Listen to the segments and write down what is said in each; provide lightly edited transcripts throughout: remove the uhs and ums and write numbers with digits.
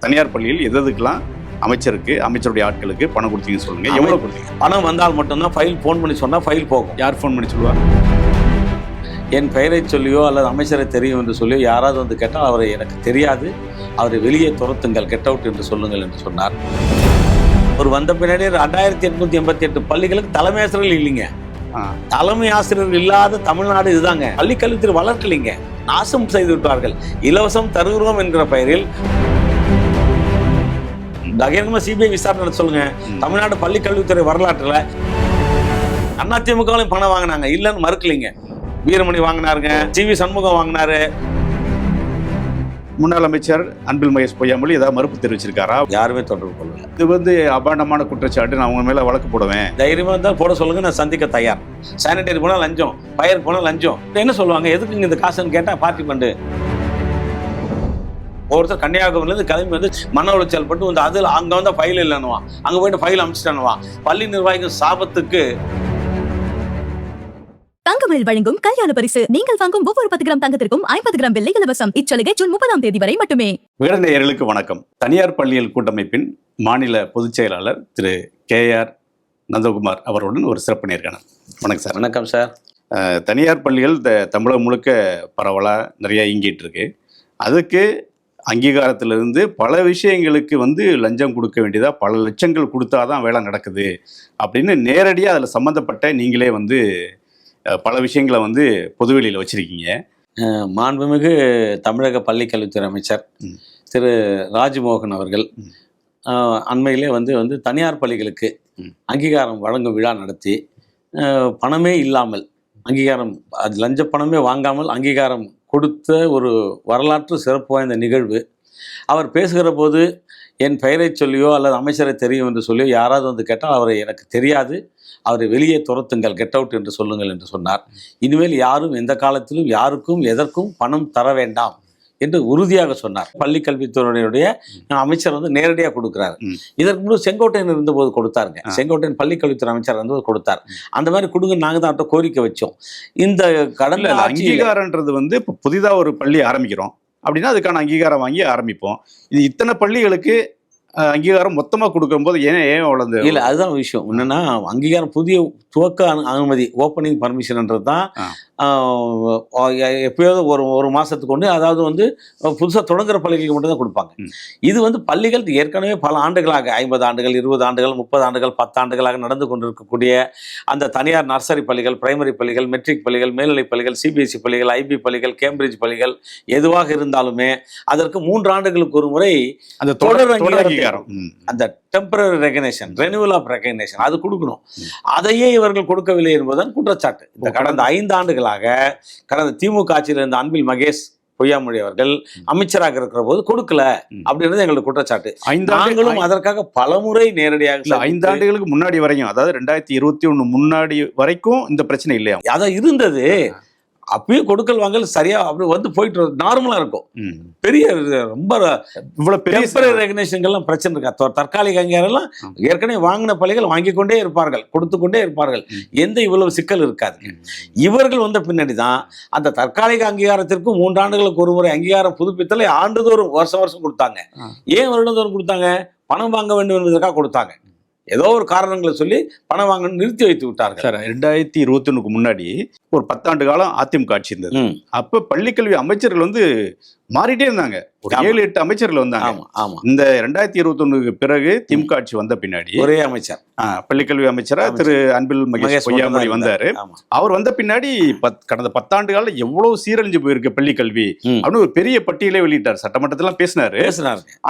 தனியார் பள்ளியில் எதுக்கெல்லாம் அமைச்சருக்கு அமைச்சருடைய ஆட்களுக்கு பணம் கொடுத்தீங்கன்னு சொல்லுங்க. எவ்வளவு கொடுத்தீங்க? பணம் வந்தால் மட்டும்தான் ஃபைல் ஃபோன் பண்ணி சொன்னால் ஃபைல் போகும். யார் ஃபோன் பண்ணி சொல்லுவார்? என் பெயரை சொல்லியோ அல்லது அமைச்சரை தெரியும் என்று சொல்லியோ யாராவது வந்து கேட்டால் அவரை எனக்கு தெரியாது, அவரை வெளியே துரத்துங்கள், கெட் அவுட் என்று சொல்லுங்கள் என்று சொன்னார். ஒரு வந்த பின்னாடி 2888 பள்ளிகளுக்கு தலைமை ஆசிரியர்கள் இல்லைங்க. தலைமை ஆசிரியர்கள் இல்லாத தமிழ்நாடு இதுதாங்க. பள்ளிக்கல்வித்துறை வளர்க்கலைங்க, நாசம் செய்து விட்டார்கள். இலவசம் தருகிறோம் என்கிற பெயரில் பகிரங்கமா சிபிஐ விசாரணை நடத்த சொல்லுங்க. தமிழ்நாடு பள்ளிக்கல்வித்துறை வரலாற்றுல அதிமுகவிலும் பணம் வாங்கினாங்க, இல்லைன்னு மறுக்கலைங்க. வீரமணி வாங்கினாருங்க, சி.வி. சண்முகம் வாங்கினாரு. முன்னாள் அமைச்சர் அன்பில் மகேஷ் பொய்யாமொழி ஏதாவது மறுப்பு தெரிவிச்சிருக்காரா? யாருமே தொடர்பு கொள்ளல. இது அபாண்டமான குற்றச்சாட்டு, நான் அவங்க மேல வழக்கு போடுவேன். தைரியமா இருந்தால் போட சொல்லுங்க, நான் சந்திக்க தயார். சானிடரி போனா லஞ்சம், ஃபயர் போனா லஞ்சம். என்ன சொல்லுவாங்க, எதுக்கு இந்த காசுன்னு கேட்டா பார்ட்டி ஃபண்டு. ஒருத்தர் கன்னியாகுமரியிலேருந்து கிளம்பி வந்து மன உளைச்சல் பட்டு வந்து அதில் அங்கே வந்து ஃபைல் இல்லைன்னுவான், அங்கே போயிட்டு ஃபைல் அமைச்சிட்டானுவான். பள்ளி நிர்வாகிகள் சாபத்துக்கு. தங்கமயில் வழங்கும் கல்யாண பரிசு. நீங்கள் வாங்கும் ஒவ்வொரு 10 கிராம் தங்கத்திற்கும் 50 கிராம் வெள்ளி இலவசம். இச்சலுகை ஜூன் 30ஆம் தேதி வரை மட்டுமே. விகடநேயர்களுக்கு வணக்கம். தனியார் பள்ளியியல் கூட்டமைப்பின் மாநில பொதுச் செயலாளர் திரு கே.ஆர். நந்தகுமார் அவர்களுடன் ஒரு சிறப்பு நேர்காணல். வணக்கம் சார். வணக்கம் சார். தனியார் பள்ளிகள் தமிழகம் முழுக்க பரவலாக நிறைய இயங்கிட்டு இருக்கு. அதுக்கு அங்கீகாரத்திலிருந்து பல விஷயங்களுக்கு லஞ்சம் கொடுக்க வேண்டியதா, பல லட்சங்கள் கொடுத்தாதான் வேலை நடக்குது அப்படின்னு நேரடியாக அதில் சம்மந்தப்பட்ட நீங்களே பல விஷயங்களை பொதுவெளியில் வச்சிருக்கீங்க. மாண்புமிகு தமிழக பள்ளிக்கல்வித்துறை அமைச்சர் திரு ராஜ்மோகன் அவர்கள் அண்மையிலே தனியார் பள்ளிகளுக்கு அங்கீகாரம் வழங்கும் விழா நடத்தி பணமே இல்லாமல் அங்கீகாரம், அது லஞ்ச பணமே வாங்காமல் அங்கீகாரம் கொடுத்த ஒரு வரலாற்று சிறப்பு வாய்ந்த நிகழ்வு. அவர் பேசுகிற போது என் பெயரை சொல்லியோ அல்லது அமைச்சரை தெரியும் என்று சொல்லியோ யாராவது கேட்டால் அவரை எனக்கு தெரியாது, அவரை வெளியே துரத்துங்கள், கெட் அவுட் என்று சொல்லுங்கள் என்று சொன்னார். இனிமேல் யாரும் எந்த காலத்திலும் யாருக்கும் எதற்கும் பணம் தர வேண்டாம் என்று உறுதியாக சொன்னார். பள்ளிக்கல்வித்துறையுடைய அமைச்சர் நேரடியாக கொடுக்குறாரு. இதற்கு முன்பு செங்கோட்டையன் இருந்தபோது கொடுத்தாருங்க. செங்கோட்டையன் பள்ளிக்கல்வித்துறை அமைச்சர் இருந்தபோது கொடுத்தார். அந்த மாதிரி கொடுங்க, நாங்கள் தான் அவர்கிட்ட கோரிக்கை வச்சோம். இந்த கடந்த அங்கீகாரன்றது இப்போ புதிதாக ஒரு பள்ளி ஆரம்பிக்கிறோம் அப்படின்னா அதுக்கான அங்கீகாரம் வாங்கி ஆரம்பிப்போம். இது இத்தனை பள்ளிகளுக்கு அங்கீகாரம் மொத்தமாக கொடுக்கும்போது ஏன் வளர்ந்து இல்லை, அதுதான் விஷயம். என்னன்னா அங்கீகாரம் புதிய துவக்க அனுமதி, ஓப்பனிங் பர்மிஷன்ன்றது தான் எப்போயாவது ஒரு மாதத்துக்கு ஒன்று, அதாவது புதுசாக தொடங்குற பள்ளிகளுக்கு மட்டும்தான் கொடுப்பாங்க. இது பள்ளிகள் ஏற்கனவே பல ஆண்டுகளாக 50 ஆண்டுகள் 20 ஆண்டுகள் 30 ஆண்டுகள் 10 ஆண்டுகளாக நடந்து கொண்டிருக்கக்கூடிய அந்த தனியார் நர்சரி பள்ளிகள், பிரைமரி பள்ளிகள், மெட்ரிக் பள்ளிகள், மேல்நிலை பள்ளிகள், சிபிஎஸ்சி பள்ளிகள், ஐபி பள்ளிகள், கேம்பிரிட்ஜ் பள்ளிகள் எதுவாக இருந்தாலுமே அதற்கு 3 ஆண்டுகளுக்கு ஒரு முறை அந்த தொடர் அங்கீகாரம், அந்த temporary recognition, renewal of recognition அது கொடுக்கணும். அதையே இவர்கள் கொடுக்கவில்லை என்பதுதான் குற்றச்சாட்டு. இந்த கடந்த 5 ஆண்டுகளாக கடந்த திமுக ஆட்சியில் இருந்த அன்பில் மகேஷ் பொய்யாமொழி அவர்கள் அமைச்சராக இருக்கிற போது கொடுக்கல அப்படின்றது எங்களுக்கு குற்றச்சாட்டு. நாங்களும் அதற்காக பலமுறை நேரடியாக 5 ஆண்டுகளுக்கு முன்னாடி வரையும், அதாவது 2021 முன்னாடி வரைக்கும் இந்த பிரச்சனை இல்லையா? அதான் இருந்தது. அப்பயும் கொடுக்கல் வாங்கல் சரியா அப்படி போயிட்டு நார்மலா இருக்கும். பெரிய ரொம்ப இவ்வளவு பெரிய ரெகக்னேஷன்கள்லாம் பிரச்சனை இருக்கா? தற்காலிக அங்கீகாரம் ஏற்கனவே வாங்கின பள்ளிகள் வாங்கி கொண்டே இருப்பார்கள், கொடுத்து கொண்டே இருப்பார்கள். எந்த இவ்வளவு சிக்கல் இருக்காது. இவர்கள் வந்த பின்னாடி தான் அந்த தற்காலிக அங்கீகாரத்திற்கு 3 ஆண்டுகளுக்கு ஒரு முறை அங்கீகாரம் புதுப்பித்தலை ஆண்டுதோறும் வருஷம் கொடுத்தாங்க. ஏன் வருடந்தோறும் கொடுத்தாங்க? பணம் வாங்க வேண்டும் என்பதற்காக கொடுத்தாங்க. ஏதோ ஒரு காரணங்களை சொல்லி பணம் வாங்க நிறுத்தி வைத்து விட்டார்கள். சார், 2021 முன்னாடி ஒரு 10 ஆண்டு காலம் அதிமுக ஆட்சி இருந்தது. அப்ப பள்ளிக்கல்வி அமைச்சர்கள் மாறிட்டே இருந்தாங்க. ஒரு 7-8 அமைச்சர்கள் வந்தாங்க. இந்த 2021 பிறகு திமுக ஆட்சி வந்த பின்னாடி ஒரே அமைச்சர், பள்ளிக்கல்வி அமைச்சரா திரு அன்பில் மகேஷ் பொய்யாமொழி வந்தாரு. அவர் வந்த பின்னாடி கடந்த 10 ஆண்டு காலம் எவ்வளவு சீரழிஞ்சு போயிருக்கு பள்ளிக்கல்வி அப்படின்னு ஒரு பெரிய பட்டியலே வெளியிட்டார். சட்டமன்றத்திலாம் பேசினாரு.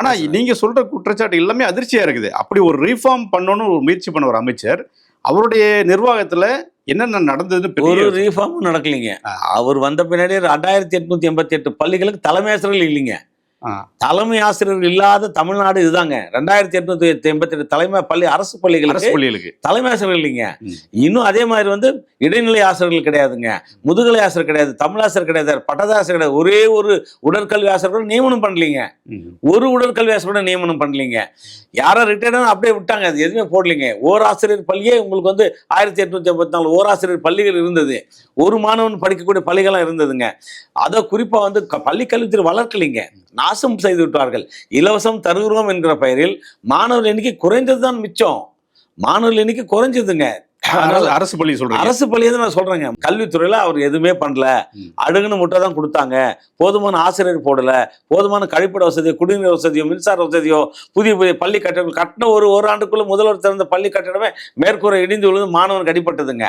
ஆனா நீங்க சொல்ற குற்றச்சாட்டு எல்லாமே அதிர்ச்சியா இருக்குது. அப்படி ஒரு ரீஃபார்ம் பண்ணணும்னு ஒரு முயற்சி பண்ண ஒரு அமைச்சர், அவருடைய நிர்வாகத்துல என்னென்ன நடந்ததுன்னு ஒரு ரீஃபார்மும் நடக்கலைங்க. அவர் வந்த பின்னாடி 2888 பள்ளிகளுக்கு தலைமை ஆசிரியர்கள் இல்லைங்க. தலைமை ஆசிரியர்கள் இல்லாத தமிழ்நாடு இதுதாங்க. 2888 தலைமை பள்ளி அரசு பள்ளிகளுக்கு தலைமை ஆசிரியர்கள் இல்லைங்க. இன்னும் அதே மாதிரி இடைநிலை ஆசிரியர்கள் கிடையாதுங்க, முதுகலை ஆசிரியர் கிடையாது, தமிழ் ஆசிரியர் கிடையாது, பட்டதாசிரியர் கிடையாது. ஒரே ஒரு உடற்கல்வி ஆசிரியர்கள் நியமனம் பண்ணலீங்க. ஒரு உடற்கல்வி ஆசிரியர் நியமனம் பண்ணலீங்க. யாரோ ரிட்டையர்ட் அப்படியே விட்டாங்க, அது எதுவுமே போடலீங்க. ஓர் ஆசிரியர் பள்ளியே உங்களுக்கு 1884 ஓராசிரியர் பள்ளிகள் இருந்தது. ஒரு மாணவன் படிக்கக்கூடிய பள்ளிகள்லாம் இருந்ததுங்க. அதை குறிப்பா பள்ளி கல்வித்துறை வளர்க்கலைங்க. நாசம் செய்து விட்டார்கள். இலவசம் தருகிறோம் என்கிற பெயரில் மாணவர் எண்ணிக்கை குறைந்தது தான் மிச்சம். மாணவர்கள் எண்ணிக்கை குறைஞ்சதுங்க. அரசு பள்ளி சொல்றேன், அரசு பள்ளியை தான் நான் சொல்றேங்க. கல்வித்துறையில அவர் எதுவுமே பண்ணல, அடுகுன்னு முட்டை தான் கொடுத்தாங்க, போதுமான ஆசிரியர் போடல, போதுமான கழிப்பிட வசதியோ குடிநீர் வசதியோ மின்சார வசதியோ புதிய புதிய பள்ளி கட்டடம் கட்டின ஒரு ஆண்டுக்குள்ள முதல்வர் திறந்த பள்ளி கட்டடமே மேற்கூரை இடிந்து விழுந்து மாணவனுக்கு அடிபட்டதுங்க.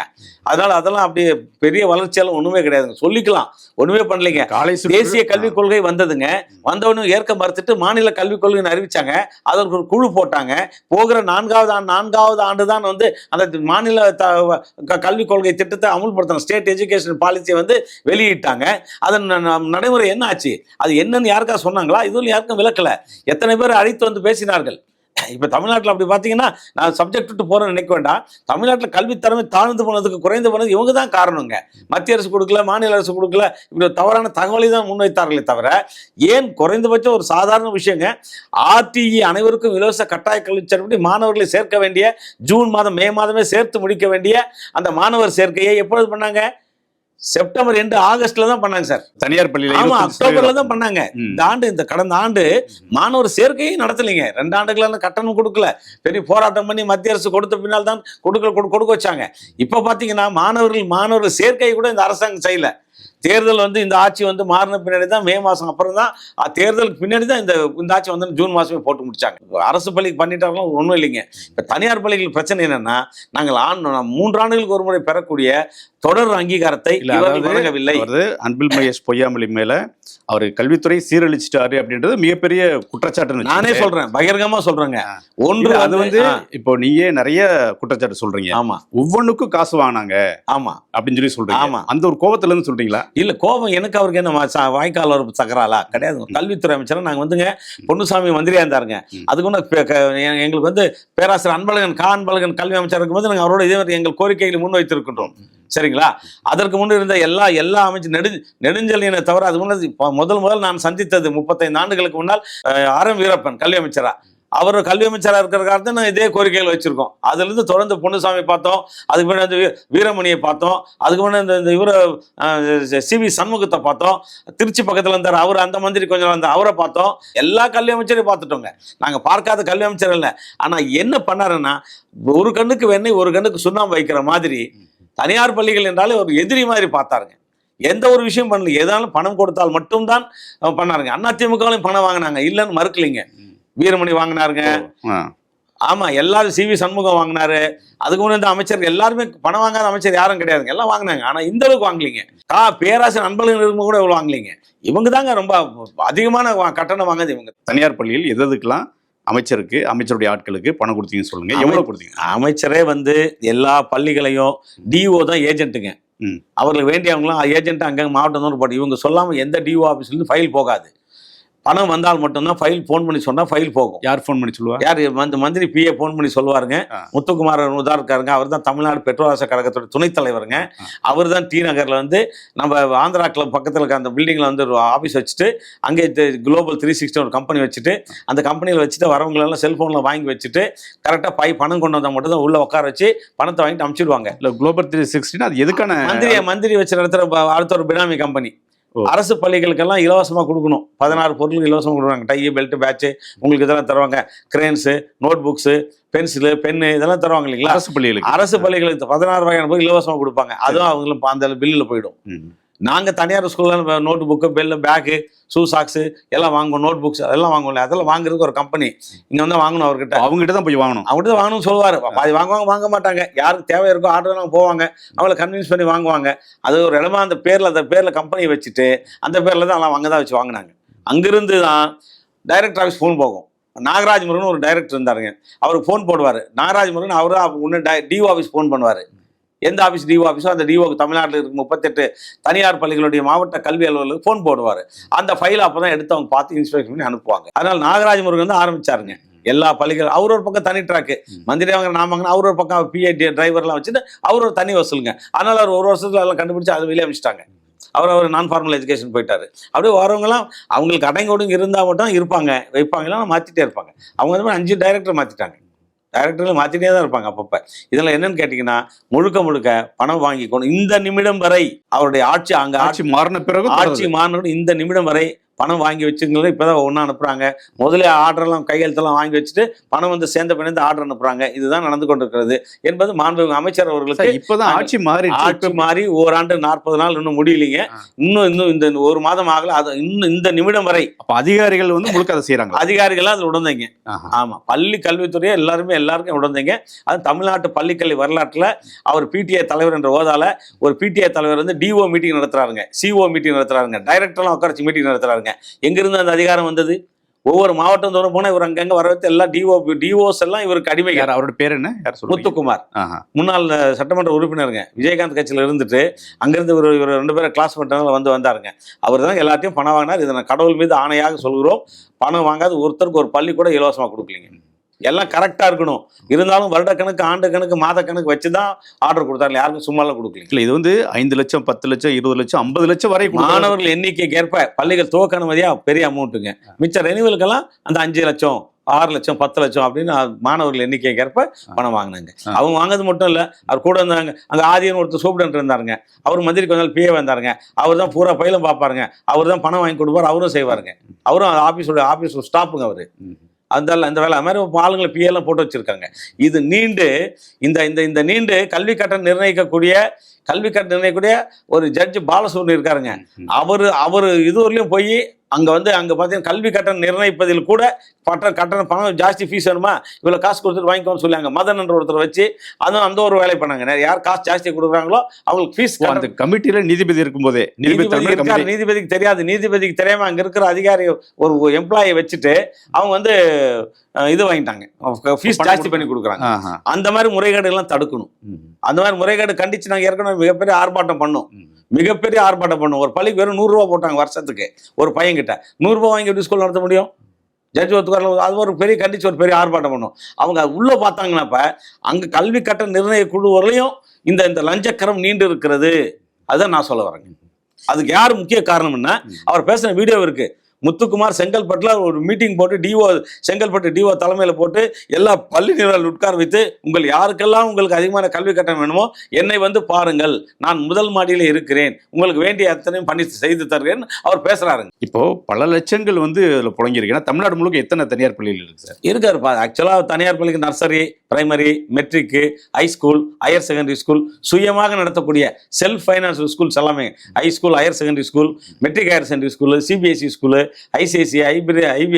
அதனால அதெல்லாம் அப்படியே பெரிய வளர்ச்சியெல்லாம் ஒண்ணுமே கிடையாதுங்க. சொல்லிக்கலாம், ஒண்ணுமே பண்ணலைங்க. தேசிய கல்விக் கொள்கை வந்ததுங்க, வந்தவனும் ஏற்க மறுத்துட்டு மாநில கல்விக் கொள்கைன்னு அறிவிச்சாங்க. அதற்கு ஒரு குழு போட்டாங்க. போகிற நான்காவது ஆண்டு தான் வந்து அந்த மாநில கல்விக் கொள்கை திட்டத்தை அமுல்படுத்தணும், ஸ்டேட் எஜுகேஷன் பாலிசியை வந்து வெளியிட்டாங்க. அதன் நடைமுறை என்ன ஆச்சு, அது என்னன்னு யாருக்கா சொன்னாங்களா? இதுவும் யாருக்கும் விளக்கல. எத்தனை பேர் அழைத்து வந்து பேசினார்கள். இப்ப தமிழ்நாட்டில் அப்படி பாத்தீங்கன்னா, நான் சப்ஜெக்ட் விட்டு போறேன்னு நினைக்க வேண்டாம், தமிழ்நாட்டில் கல்வி தரமே தாழ்ந்து போனதுக்கு குறைந்து போனது இவங்க தான் காரணங்க. மத்திய அரசு கொடுக்கல, மாநில அரசு கொடுக்கல, இப்படி தவறான தகவலை தான் முன்வைத்தார்களே தவிர, ஏன் குறைந்தபட்சம் ஒரு சாதாரண விஷயங்க, ஆர்டிஇ அனைவருக்கும் இலவச கட்டாய கல்வி சர்டிபிகேட் மாணவர்களை சேர்க்க வேண்டிய ஜூன் மாதம் மே மாதமே சேர்த்து முடிக்க வேண்டிய அந்த மாணவர் சேர்க்கையை எப்பொழுது பண்ணாங்க? செப்டம்பர் எண்டு ஆகஸ்ட்ல தான் பண்ணாங்க சார். தனியார் பள்ளியில அக்டோபர்ல தான் பண்ணாங்க. இந்த கடந்த ஆண்டு மாணவர் சேர்க்கையை நடத்தலைங்க. 2 ஆண்டுகளால கட்டணம் கொடுக்கல, பெரிய போராட்டம் பண்ணி மத்திய அரசு கொடுத்த பின்னால் தான் கொடுக்க வச்சாங்க. இப்ப பாத்தீங்கன்னா மாணவர்கள் சேர்க்கையை கூட இந்த அரசாங்கம் செய்யல. தேர்தல் வந்து இந்த ஆட்சி வந்து மாறின பின்னாடி தான், மே மாதம் அப்புறம் தான், தேர்தலுக்கு பின்னாடி தான் இந்த ஆட்சி வந்து ஜூன் மாதமே போட்டு முடிச்சாங்க. அரசு பள்ளிக்கு பண்ணிட்டாலும் ஒன்றும் இல்லைங்க. இப்போ தனியார் பள்ளிகள் பிரச்சனை என்னன்னா, நாங்கள் 3 ஆண்டுகளுக்கு ஒரு முறை பெறக்கூடிய தொடர் அங்கீகாரத்தை வழங்கவில்லை. அன்பில் மகேஷ் பொய்யாமொழி மேல அவர் கல்வித்துறை சீரழிச்சிட்டாரு அப்படின்றது மிகப்பெரிய குற்றச்சாட்டு. நானே சொல்றேன், பகிரங்கமா சொல்றேங்க. ஒன்று அது வந்து இப்போ நீயே நிறைய குற்றச்சாட்டு சொல்றீங்க. ஆமா, ஒவ்வொன்றுக்கும் காசு வாங்கினாங்க, ஆமா அப்படின்னு சொல்லி சொல்றீங்க. ஆமா, அந்த ஒரு கோபத்துல இருந்து சொல்றீங்களா? இல்ல, கோபம் எனக்கு அவருக்கு என்ன வாய்க்கால் ஒரு சக்கராலா கிடையாது. கல்வித்துறை அமைச்சர் நாங்க வந்துங்க, பொன்னுசாமி மந்திரியா இருந்தாருங்க. அதுக்கு எங்களுக்கு வந்து பேராசிரியர் அன்பழகன் கல்வி அமைச்சர் இருக்கும்போது நாங்கள் அவரோட இதே மாதிரி எங்கள் கோரிக்கைகளை முன்வைத்திருக்கின்றோம். சரிங்களா? அதற்கு முன்னே இருந்த எல்லா அமைச்சர் நெடுஞ்செழியனை தவிர அது முதல் நான் சந்தித்தது 35 ஆண்டுகளுக்கு முன்னால் ஆர்.எம். வீரப்பன் கல்வி அமைச்சரா. அவர் கல்வி அமைச்சராக இருக்கிற காலத்தை நான் இதே கோரிக்கைகள் வச்சிருக்கோம். அதுல இருந்து தொடர்ந்து பொன்னுசாமி பார்த்தோம், அதுக்கு முன்னாடி வீரமணியை பார்த்தோம், அதுக்கு முன்னாடி இந்த இவரை சி.வி. சண்முகத்தை பார்த்தோம், திருச்சி பக்கத்துல இருந்தார் அவர், அந்த மந்திரி கொஞ்சம் வந்தார், அவரை பார்த்தோம். எல்லா கல்வி அமைச்சரையும் பார்த்துட்டோங்க. நாங்க பார்க்காத கல்வி அமைச்சர் இல்லை. ஆனா என்ன பண்ணாருன்னா, ஒரு கண்ணுக்கு வெண்ணெய் ஒரு கண்ணுக்கு சுண்ணாம்பு வைக்கிற மாதிரி தனியார் பள்ளிகள் என்றாலே ஒரு எதிரி மாதிரி பார்த்தாருங்க. எந்த ஒரு விஷயம் பண்ணல, ஏதாலும் பணம் கொடுத்தால் மட்டும்தான் பண்ணாருங்க. அதிமுகவிலும் பணம் வாங்கினாங்க, இல்லைன்னு மறுக்கலைங்க. வீரமணி வாங்கினாருங்க, ஆமா, எல்லாரும் சி.வி. சண்முகம் வாங்கினாரு. அதுக்கு முன்னாடி இந்த அமைச்சர் எல்லாருமே பணம் வாங்காத அமைச்சர் யாரும் கிடையாதுங்க, எல்லாம் வாங்கினாங்க. ஆனா இந்த அளவுக்கு வாங்கலீங்க. பேராசிரியர் அன்பழகன் இருக்கும் கூட இவ்வளவு வாங்கலீங்க. இவங்க தாங்க ரொம்ப அதிகமான கட்டணம் வாங்குது இவங்க. தனியார் பள்ளியில் எதுக்கெல்லாம் அமைச்சருடைய ஆட்களுக்கு பணம் கொடுத்தீங்கன்னு சொல்லுங்க. எவ்வளவு கொடுத்தீங்க? அமைச்சரே வந்து எல்லா பள்ளிகளையும் டிஓ தான் ஏஜென்ட்டுங்க. அவர்களுக்கு வேண்டியவங்களாம் ஏஜென்ட் அங்கே மாவட்டம் தான் போட்டு, இவங்க சொல்லாம எந்த டிஓ ஆஃபீஸ்லேருந்து ஃபைல் போகாது. பணம் வந்தால் மட்டும்தான் ஃபைல் ஃபோன் பண்ணி சொன்னா ஃபைல் போகும். யார் ஃபோன் பண்ணி சொல்லுவா? யார்? மந்திரி பிஏ ஃபோன் பண்ணி சொல்லுவாருங்க. முத்துக்குமார் இருக்காருங்க, அவர் தான் தமிழ்நாடு பெட்ரோல் ஆசை கழகத்தோட துணைத் தலைவருங்க. அவர் தான் டி நகர்ல வந்து நம்ம ஆந்திரா கிளப் பக்கத்தில் இருக்க அந்த பில்டிங்ல வந்து ஒரு ஆஃபீஸ் வச்சுட்டு, அங்கே குளோபல் 360 ஒரு கம்பெனி வச்சுட்டு, அந்த கம்பெனியில் வச்சுட்டு வரவங்களெல்லாம் செல்போனில் வாங்கி வச்சுட்டு கரெக்டாக பணம் கொண்டு வந்தால் மட்டும் தான் உள்ள உட்கார வச்சு பணத்தை வாங்கிட்டு அனுப்பிச்சிடுவாங்க. இல்லை, குளோபல் 360 அது எதுக்கான? மந்திரி வச்சு நடத்துகிற அடுத்த ஒரு பினாமி கம்பெனி. அரசு பள்ளிகளுக்கெல்லாம் இலவசமாக கொடுக்கணும். 16 பொருட்கள் இலவசமாக கொடுக்குறாங்க. டை, பெல்ட், பேட்ச் உங்களுக்கு இதெல்லாம் தருவாங்க. கிரேன்ஸு, நோட் புக்ஸு, பென்சிலு, பென்னு இதெல்லாம் தருவாங்க இல்லைங்களா? அரசு பள்ளிகளுக்கு 16 வகையான பொருள் இலவசமாக கொடுப்பாங்க. அதுவும் அவங்களும் அந்த பில்லில் போயிடும். நாங்கள் தனியார் ஸ்கூலில் notebook, belt, bag, shoe, socks எல்லாம் வாங்குவோம். நோட் புக்ஸ் அதெல்லாம் வாங்குவோம். அதெல்லாம் வாங்குறதுக்கு ஒரு கம்பெனி இங்கே வந்து வாங்கணும். அவங்ககிட்ட தான் போய் வாங்கணும். அவங்ககிட்ட தான் வாங்கணும்னு சொல்லுவார். பாதி வாங்க மாட்டாங்க. யாருக்கு தேவை இருக்கோ ஆர்டர் போவாங்க, அவங்கள கன்வின்ஸ் பண்ணி வாங்குவாங்க. அது ஒரு இடமா அந்த பேரில் கம்பெனி வச்சுட்டு அந்த பேரில் தான் எல்லாம் அங்கே தான் வச்சு வாங்கினாங்க. அங்கிருந்து தான் டைரக்டர் ஆஃபீஸ் ஃபோன் போகும். நாகராஜ் முருகன் ஒரு டைரக்டர் இருந்தாருங்க, அவருக்கு ஃபோன் போடுவார். நாகராஜ் முருகன் அவரும் ஒன்று டிஓ ஆஃபீஸ் ஃபோன் பண்ணுவார். எந்த ஆஃபீஸ் டிஓ ஆஃபீஸோ அந்த டிஓக்கு தமிழ்நாட்டில் இருக்கு 38 தனியார் பள்ளிகளுடைய மாவட்ட கல்வி அலுவலர்களுக்கு ஃபோன் போடுவார். அந்த ஃபைலை அப்போ தான் எடுத்து அவங்க பார்த்து இன்ஸ்பெக்ஷன் பண்ணி அனுப்புவாங்க. அதனால் நாகராஜ் முருகன் வந்து ஆரம்பிச்சாருங்க எல்லா பள்ளிகள். அவர் ஒரு பக்கம் தனி ட்ராக்கு, மந்திரி வாங்க நாம வாங்கினா அவர் ஒரு பக்கம் பிஐ டிரைவர்லாம் வச்சுட்டு அவர் ஒரு தனி வசூலுங்க. அதனால் அவர் ஒரு வருஷத்துல எல்லாம் கண்டுபிடிச்சு அதை வெளியே அமைச்சிட்டாங்க. அவர் நான் ஃபார்மல் எஜுகேஷன் போயிட்டாரு. அப்படியே வரவங்கலாம் அவங்களுக்கு அடங்கி ஒடுங்கி இருந்தால் மட்டும் இருப்பாங்க, வைப்பாங்கலாம் மாற்றிட்டே இருப்பாங்க. அவங்க வந்து 5 டைரக்டர் மாற்றிட்டாங்க. டைரக்டர்கள் மாற்றிட்டே தான் இருப்பாங்க அப்பப்போ. இதெல்லாம் என்னன்னு கேட்டிங்கன்னா, முழுக்க பணம் வாங்கிக்கணும். இந்த நிமிடம் வரை அவருடைய ஆட்சி மாறின பிறகு இந்த நிமிடம் வரை பணம் வாங்கி வச்சுங்களே இப்போதான் ஒன்றா அனுப்புகிறாங்க. முதல்ல ஆர்டர்லாம் கையெழுத்தெல்லாம் வாங்கி வச்சுட்டு பணம் வந்து சேர்ந்த பிறகு ஆர்டர் அனுப்புகிறாங்க. இதுதான் நடந்து கொண்டிருக்கிறது என்பது மாண்புமிகு அமைச்சர் அவர்களுக்கு. இப்போதான் ஆட்சி மாறி ஓராண்டு 40 நாள் இன்னும் முடியலைங்க. இன்னும் இந்த 1 மாதம் ஆகல. அது இன்னும் இந்த நிமிடம் வரை அதிகாரிகள் வந்து முழுக்க அதை செய்யறாங்க. அதிகாரிகள் அதில் உடந்தைங்க. ஆமா, பள்ளி கல்வித்துறையை எல்லாருக்கும் உடந்தைங்க. அது தமிழ்நாட்டு பள்ளிக்கல்வி வரலாற்றில் அவர் பிடிஏ தலைவர் என்ற ஓதால ஒரு பிடிஏ தலைவர் வந்து டிஓ மீட்டிங் நடத்துறாருங்க, சிஓ மீட்டிங் நடத்துறாருங்க, டைரக்டர்லாம் உட்காரச்சு மீட்டிங் நடத்துறாருங்க. எங்கிருந்து அந்த அதிகாரம் வந்தது? ஒவ்வொரு மாவட்டம் தோறும் போனா இவர் அங்கங்க வரது எல்லாம் டிஓஸ் எல்லாம் இவருக்கு அடிமை. அவரோட பேர் என்ன? முத்துக்குமார், முன்னாள் சட்டமன்ற உறுப்பினருங்க. விஜயகாந்த் கட்சியில இருந்துட்டு அங்கிருந்து இவர் 2 பேரை கிளாஸ் பண்றவங்க வந்தாருங்க. அவர் தான் எல்லாத்தையும் பணம் வாங்கினார். இதை நான் கடவுள் மீது ஆணையாக சொல்கிறோம். பணம் வாங்காது ஒருத்தருக்கு ஒரு பள்ளி கூட இலவசமா கொடுக்கலீங்க. எல்லாம் கரெக்டா இருக்கணும். இருந்தாலும் வருட கணக்கு, ஆண்டு கணக்கு, மாத கணக்கு வச்சுதான் ஆர்டர் கொடுத்தாரு. யாருக்கும் சும்மாலாம் கொடுக்கல. இல்ல, இது வந்து 5 லட்சம், 10 லட்சம், 20 லட்சம், 50 லட்சம் வரை மாணவர்கள் எண்ணிக்கைக்கு ஏற்ப பள்ளிகள் துவக்க அனுமதியா பெரிய அமௌண்ட்டுங்க. மிச்ச ரெனிவலுக்கெல்லாம் அந்த 5 லட்சம், 6 லட்சம், 10 லட்சம் அப்படின்னு மாணவர்கள் எண்ணிக்கைக்கு ஏற்ப பணம் வாங்கினாங்க. அவங்க வாங்கினது மட்டும் இல்ல, அவர் கூட இருந்தாங்க அங்க ஆதியன் ஒருத்தர் சூப்பரண்ட் இருந்தாருங்க. அவர் மந்திரி கொஞ்ச நாள் பிஏ வந்தாருங்க. அவர் தான் பூரா பயிலும் பார்ப்பாருங்க. அவர் தான் பணம் வாங்கி கொடுப்பார். அவரும் செய்வாருங்க. அவரும் ஆபீஸ் ஸ்டாப்புங்க அவரு. அந்த வேலை அது மாதிரி ஆளுங்களை பிஏலாம் போட்டு வச்சிருக்காங்க. இது நீண்டு இந்த நீண்டு கல்வி கட்டணம் நிர்ணயிக்கக்கூடிய ஒரு ஜட்ஜ் பாலசுப்ரமணியம் இருக்காருங்க. அவரு இதுவரையிலும் போய் அங்க பார்த்தீங்கன்னா கல்வி கட்டணம் நிர்ணயிப்பதில் கூட கட்டணம் பணம் ஜாஸ்தி ஃபீஸ் வேணுமா, இவ்வளோ காசு கொடுத்துட்டு வாங்கிக்கோன்னு சொல்லுவாங்க. மதன் என்ற ஒருத்தர் வச்சு அந்த ஒரு வேலை பண்ணாங்க. யார் காசு ஜாஸ்தி கொடுக்குறாங்களோ அவங்களுக்கு ஃபீஸ். அந்த கமிட்டியில நீதிபதி இருக்கும்போதே நீதிபதிக்கு தெரியாது. நீதிபதிக்கு தெரியாம அங்க இருக்கிற அதிகாரி ஒரு எம்ப்ளாயை வச்சுட்டு அவங்க இது வாங்கிட்டாங்க, ஃபீஸ் ஜாஸ்தி பண்ணி கொடுக்குறாங்க. அந்த மாதிரி முறைகேடு எல்லாம் தடுக்கணும். அந்த மாதிரி முறைகேடு கண்டிச்சு நாங்கள் ஏற்கனவே மிகப்பெரிய ஆர்ப்பாட்டம் பண்ணோம். ஒரு பள்ளிக்கு வெறும் 100 ரூபா போட்டாங்க வருஷத்துக்கு. ஒரு பையன்கிட்ட 100 ரூபா வாங்கி எப்படி ஸ்கூல் நடத்த முடியும்? ஜட்ஜ் ஒத்துக்கார அது ஒரு பெரிய கண்டிச்சு ஒரு பெரிய ஆர்ப்பாட்டம் பண்ணும். அவங்க உள்ள பார்த்தாங்கன்னாப்ப அங்க கல்வி கட்டண நிர்ணய குழு வரலையும் இந்த லஞ்சக்கரம் நீண்டு இருக்கிறது. அதுதான் நான் சொல்ல வரேங்க. அதுக்கு யார் முக்கிய காரணம்னா, அவர் பேசுன வீடியோ இருக்கு. முத்துக்குமார் செங்கல்பட்டில் ஒரு மீட்டிங் போட்டு செங்கல்பட்டு டிஓ தலைமையில் போட்டு எல்லா பள்ளி நிர்வாகிகள் உட்கார வைத்து யாருக்கெல்லாம் உங்களுக்கு அதிகமான கல்வி கட்டணம் வேணுமோ என்னை பாருங்கள், நான் முதல் மாடியில் இருக்கிறேன், உங்களுக்கு வேண்டிய அத்தனையும் பண்ணி செய்து தருகிறேன் அவர் பேசுறாருங்க. இப்போ பல லட்சங்கள் அதில் புழங்கிருக்கு. தமிழ்நாடு முழுக்க எத்தனை தனியார் பள்ளிகள் இருக்கு சார்? இருக்காருப்பா. ஆக்சுவலாக தனியார் பள்ளிக்கு nursery, primary, matric, high school, higher secondary school சுயமாக நடத்தக்கூடிய செல்ஃப் ஃபைனான்ஸ் ஸ்கூல்ஸ் எல்லாமே, high school, higher secondary school, matric higher secondary school, CBSE school, ICSE,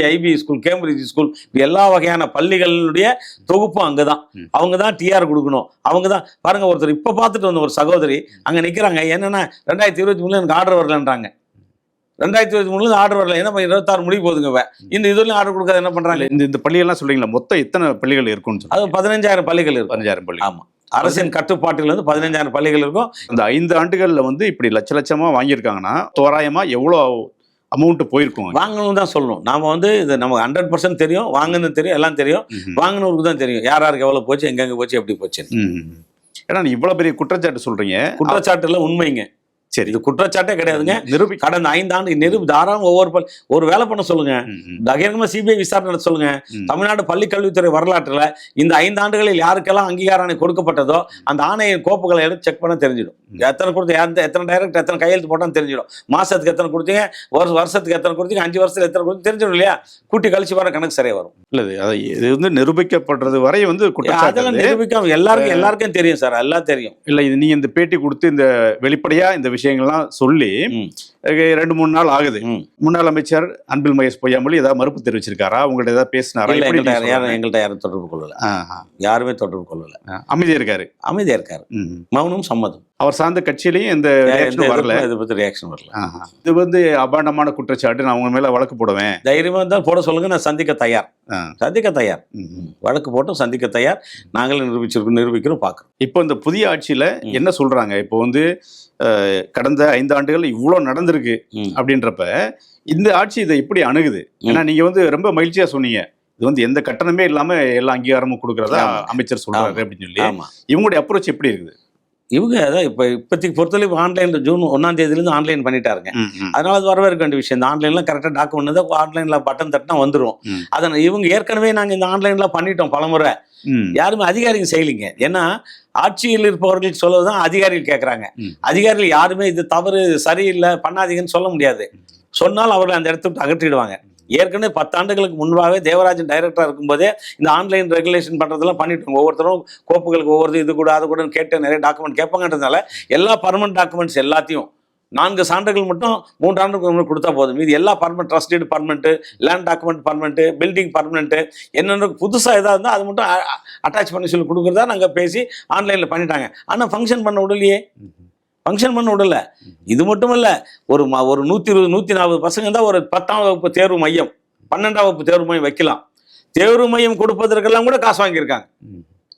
IB school, Cambridge school, எல்லா வகையான பள்ளிகளுடைய தொகுப்பு அங்கதான். அவங்க தான் டிஆர் கொடுக்கணும். அவங்க தான் பாருங்க. ஒருத்தர் இப்ப பார்த்துட்டு வந்த ஒரு சகோதரி அங்க நிக்கிறாங்க. என்னன்னா 2023 எனக்கு ஆர்டர் வரலன்றாங்க. 2023 ஆர்டர் வரல. என்ன 26 முடிவு போதுங்க. இந்த இதுல ஆர்டர் கொடுக்காத என்ன பண்றாங்க? இந்த பள்ளியெல்லாம் சொல்றீங்களா? மொத்தம் எத்தனை பள்ளிகள் இருக்குன்னு? அது 15,000 பள்ளிகள் இருக்கும். 15,000 பள்ளி. ஆமா, அரசின் கட்டுப்பாட்டில் 15,000 பள்ளிகள் இருக்கும். இந்த 5 ஆண்டுகள்ல இப்படி லட்சமா வாங்கியிருக்காங்கன்னா தோராயமா எவ்வளவு அமௌண்ட் போயிருக்கும்? வாங்கணும் தான் சொல்லணும். நாம இது நமக்கு 100% தெரியும். வாங்கணும் தெரியும், எல்லாம் தெரியும். வாங்கினவருக்கு தான் தெரியும் யாருக்கு எவ்வளவு போச்சு, எங்கெங்க போச்சு, எப்படி போச்சு. ஏன்னா இவ்வளவு பெரிய குற்றச்சாட்டு சொல்றீங்க. குற்றச்சாட்டுல உண்மைங்க. சரி, இது குற்றச்சாட்டே கிடையாதுங்க. கடந்த 5 ஆண்டு தாராளம் ஒரு வேலை பண்ண சொல்லுங்க. பகிரங்கமா சிபிஐ விசாரணை நடத்த சொல்லுங்க. தமிழ்நாடு பள்ளி கல்வித்துறை வரலாற்றுல இந்த 5 ஆண்டுகளில் யாருக்கெல்லாம் அங்கீகார ஆணை கொடுக்கப்பட்டதோ அந்த ஆணையின் கோப்புகளை எடுத்து செக் பண்ண தெரிஞ்சிடும். எத்தனை கொடுத்து எத்தனை டைரக்ட் எத்தனை கையெழுத்து போட்டான்னு தெரிஞ்சிடும். மாசத்துக்கு எத்தனை கொடுத்தீங்க, வருஷத்துக்கு எத்தனை கொடுத்தீங்க, 5 வருஷத்துல எத்தனை கொடுத்து தெரிஞ்சிடும் இல்லையா? கூட்டி கழிச்சு வர கணக்கு சரியா வரும். இல்ல, இது நிரூபிக்கப்படுறது வரை அதெல்லாம் நிரூபிக்க எல்லாருக்கும் தெரியும் சார், எல்லாம் தெரியும். இல்ல, இது நீங்க இந்த பேட்டி கொடுத்து இந்த வெளிப்படையா இந்த விஷயங்கள்லாம் சொல்லி 2-3 நாள் ஆகுது. முன்னாள் அமைச்சர் அன்பில் மகேஷ் பொய்யாமொழி ஏதாவது மறுப்பு தெரிவிச்சிருக்காரா? உங்கள்ட்ட ஏதாவது பேசினாரா? எங்கள்கிட்ட யாரும் தொடர்பு கொள்ளல. யாருமே தொடர்பு கொள்ளல. அமைதியா இருக்காரு. மௌனம் சம்மதம். அவர் சார்ந்த கட்சியிலையும் எந்த வரல. இதை பத்தி ரியாக்ஷன் வரல. இது அபாண்டமான குற்றச்சாட்டு, நான் அவங்க மேல வழக்கு போடுவேன். தைரியமா இருந்தால் போட சொல்லுங்க, நான் சந்திக்க தயார். வழக்கு போட்டு சந்திக்க தயார். நாங்களும் நிரூபிக்கிறோம், பார்க்கிறோம். இப்போ இந்த புதிய ஆட்சியில என்ன சொல்றாங்க? இப்போ கடந்த 5 ஆண்டுகள் இவ்வளவு நடந்திருக்கு அப்படின்றப்ப இந்த ஆட்சி இதை எப்படி அணுகுது? ஏன்னா நீங்க ரொம்ப மகிழ்ச்சியா சொன்னீங்க, இது எந்த கட்டணமே இல்லாம எல்லா அங்கீகாரமும் கொடுக்கறதா அமைச்சர் சொல்றாரு அப்படின்னு சொல்லி. இவங்களுடைய அப்ரோச் எப்படி இருக்குது? இவங்க அதான் இப்போதைக்கு பொறுத்தளவு ஆன்லைன்ல ஜூன் 1ஆம் தேதியிலேருந்து ஆன்லைன் பண்ணிட்டாருங்க. அதனால அது வரவேற்க வேண்டிய விஷயம். இந்த ஆன்லைன்லாம் கரெக்டாக டாக்குமெண்ட் தான் ஆன்லைன்ல பட்டன் தட்டினா வந்துடும். அதை இவங்க ஏற்கனவே நாங்கள் இந்த ஆன்லைன்ல பண்ணிட்டோம் பலமுறை. யாருமே அதிகாரிகள் செய்யலிங்க. ஏன்னா ஆட்சியில் இருப்பவர்களுக்கு சொல்லுவதுதான் அதிகாரிகள் கேட்கறாங்க. அதிகாரிகள் யாருமே இது தவறு, சரியில்லை, பண்ணாதீங்கன்னு சொல்ல முடியாது. சொன்னால் அவர்கள் அந்த இடத்த விட்டு அகற்றிடுவாங்க. ஏற்கனவே 10 ஆண்டுகளுக்கு முன்பாகவே தேவராஜன் டைரக்டராக இருக்கும்போதே இந்த ஆன்லைன் ரெகுலேஷன் பண்ணுறதெல்லாம் பண்ணிட்டு ஒவ்வொருத்தரும் கோப்புகளுக்கு ஒவ்வொரு இது கூட அது கூட கேட்டு நிறைய டாக்குமெண்ட் கேட்பாங்கன்றதுனால எல்லா பர்மனன்ட் டாக்குமெண்ட்ஸ் எல்லாத்தையும் 4 சான்றுகள் மட்டும் 3 ஆண்டுக்கு கொடுத்தா போதும். இது எல்லா permanent trusted permanent, land document permanent, building permanent, என்னென்ன புதுசாக எதாவது இருந்தால் அது மட்டும் அட்டாச் பண்ணி சொல்லி கொடுக்குறதா நாங்கள் பேசி ஆன்லைனில் பண்ணிட்டாங்க. ஆனால் ஃபங்க்ஷன் பண்ண விடலையே, ஃபங்க்ஷன் பண்ண விடல. இது மட்டும் இல்லை, ஒரு 120 140 பசங்க இருந்தால் ஒரு 10ஆம் வகுப்பு தேர்வு மையம், 12ஆம் வகுப்பு தேர்வு மையம் வைக்கலாம். தேர்வு மையம் கொடுப்பதற்கெல்லாம் கூட காசு வாங்கியிருக்காங்க.